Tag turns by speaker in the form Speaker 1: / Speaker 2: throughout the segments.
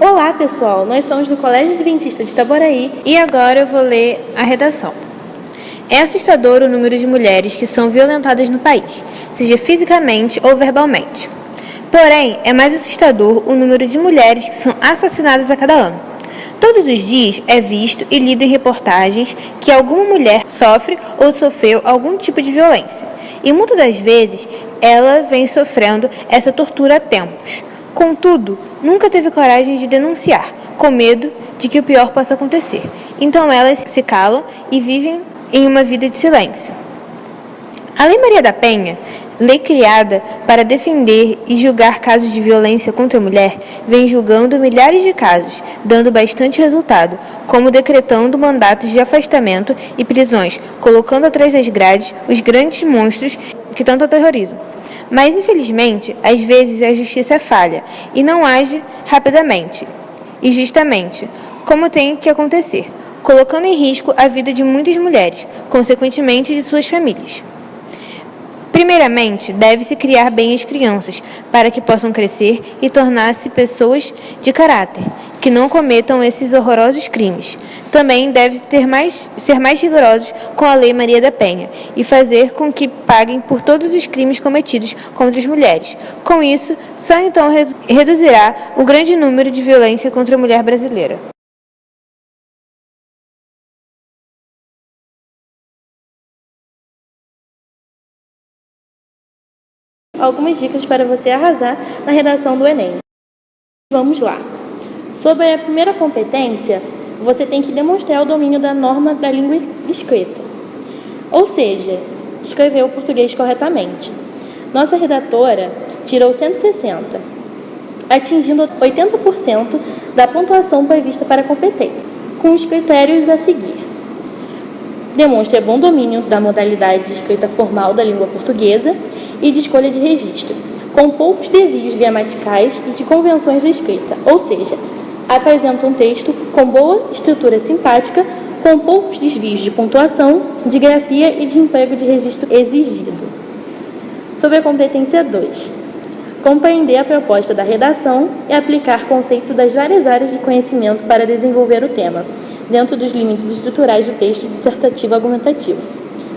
Speaker 1: Olá, pessoal! Nós somos do Colégio Adventista de Itaboraí
Speaker 2: e agora eu vou ler a redação. É assustador o número de mulheres que são violentadas no país, seja fisicamente ou verbalmente. Porém, é mais assustador o número de mulheres que são assassinadas a cada ano. Todos os dias é visto e lido em reportagens que alguma mulher sofre ou sofreu algum tipo de violência. E muitas das vezes ela vem sofrendo essa tortura há tempos. Contudo, nunca teve coragem de denunciar, com medo de que o pior possa acontecer. Então elas se calam e vivem em uma vida de silêncio. A Lei Maria da Penha, lei criada para defender e julgar casos de violência contra a mulher, vem julgando milhares de casos, dando bastante resultado, como decretando mandatos de afastamento e prisões, colocando atrás das grades os grandes monstros que tanto aterrorizam. Mas, infelizmente, às vezes a justiça falha e não age rapidamente e justamente como tem que acontecer, colocando em risco a vida de muitas mulheres, consequentemente de suas famílias. Primeiramente, deve-se criar bem as crianças, para que possam crescer e tornar-se pessoas de caráter, que não cometam esses horrorosos crimes. Também deve-se ser mais rigorosos com a Lei Maria da Penha e fazer com que paguem por todos os crimes cometidos contra as mulheres. Com isso, só então reduzirá o grande número de violência contra a mulher brasileira.
Speaker 1: algumas dicas para você arrasar na redação do Enem. Vamos lá! Sobre a primeira competência, você tem que demonstrar o domínio da norma da língua escrita, ou seja, escrever o português corretamente. Nossa redatora tirou 160, atingindo 80% da pontuação prevista para a competência, com os critérios a seguir. Demonstre bom domínio da modalidade de escrita formal da língua portuguesa e de escolha de registro, com poucos desvios gramaticais e de convenções de escrita, ou seja, apresenta um texto com boa estrutura simpática, com poucos desvios de pontuação, de grafia e de emprego de registro exigido. Sobre a competência 2. Compreender a proposta da redação e aplicar conceito das várias áreas de conhecimento para desenvolver o tema, dentro dos limites estruturais do texto dissertativo argumentativo.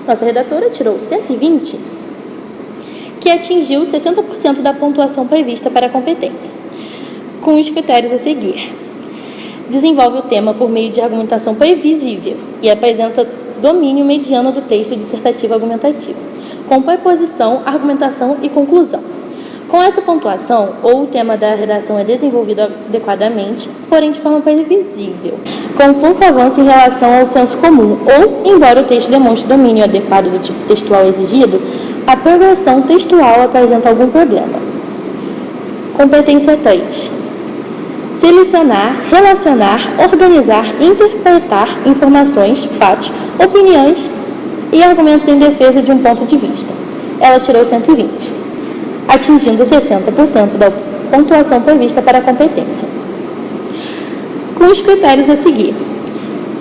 Speaker 1: Nossa redatora tirou 120, que atingiu 60% da pontuação prevista para a competência, com os critérios a seguir. Desenvolve o tema por meio de argumentação previsível e apresenta domínio mediano do texto dissertativo argumentativo, com preposição, argumentação e conclusão. Com essa pontuação, ou o tema da redação é desenvolvido adequadamente, porém de forma previsível, com pouco avanço em relação ao senso comum, ou, embora o texto demonstre domínio adequado do tipo textual exigido, a progressão textual apresenta algum problema. Competência 3. Selecionar, relacionar, organizar e interpretar informações, fatos, opiniões e argumentos em defesa de um ponto de vista. Ela tirou 120, atingindo 60% da pontuação prevista para a competência, com os critérios a seguir.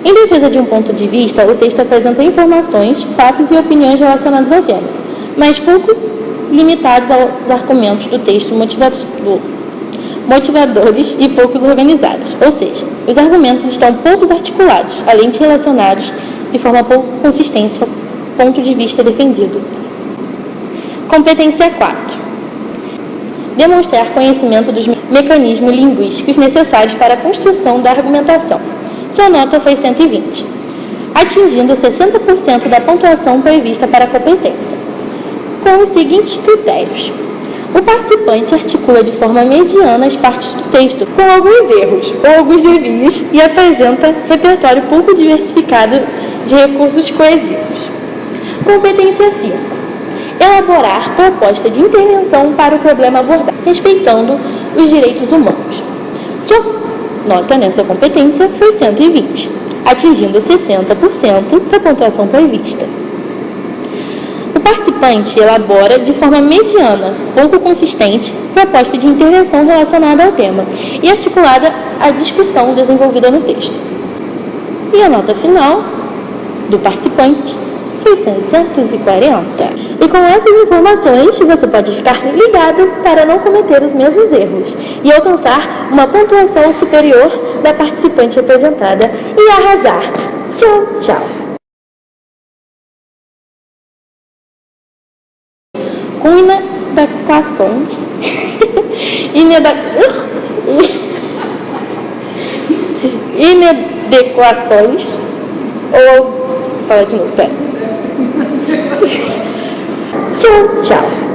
Speaker 1: Em defesa de um ponto de vista, o texto apresenta informações, fatos e opiniões relacionados ao tema, mas pouco limitados aos argumentos do texto motivadores e poucos organizados, ou seja, os argumentos estão poucos articulados, além de relacionados de forma pouco consistente ao ponto de vista defendido. Competência 4. Demonstrar conhecimento dos mecanismos linguísticos necessários para a construção da argumentação. Sua nota foi 120, atingindo 60% da pontuação prevista para a competência, com os seguintes critérios. O participante articula de forma mediana as partes do texto, com alguns erros ou alguns desvios, e apresenta repertório pouco diversificado de recursos coesivos. Competência 5. Elaborar proposta de intervenção para o problema abordado, respeitando os direitos humanos. Sua nota nessa competência foi 120, atingindo 60% da pontuação prevista. O participante elabora de forma mediana, pouco consistente, proposta de intervenção relacionada ao tema e articulada à discussão desenvolvida no texto. E a nota final do participante foi 640. E com essas informações, você pode ficar ligado para não cometer os mesmos erros e alcançar uma pontuação superior da participante apresentada e arrasar. Tchau, tchau! Com inadequações... inadequações... Ou... Fala de novo, pera. Tchau, tchau!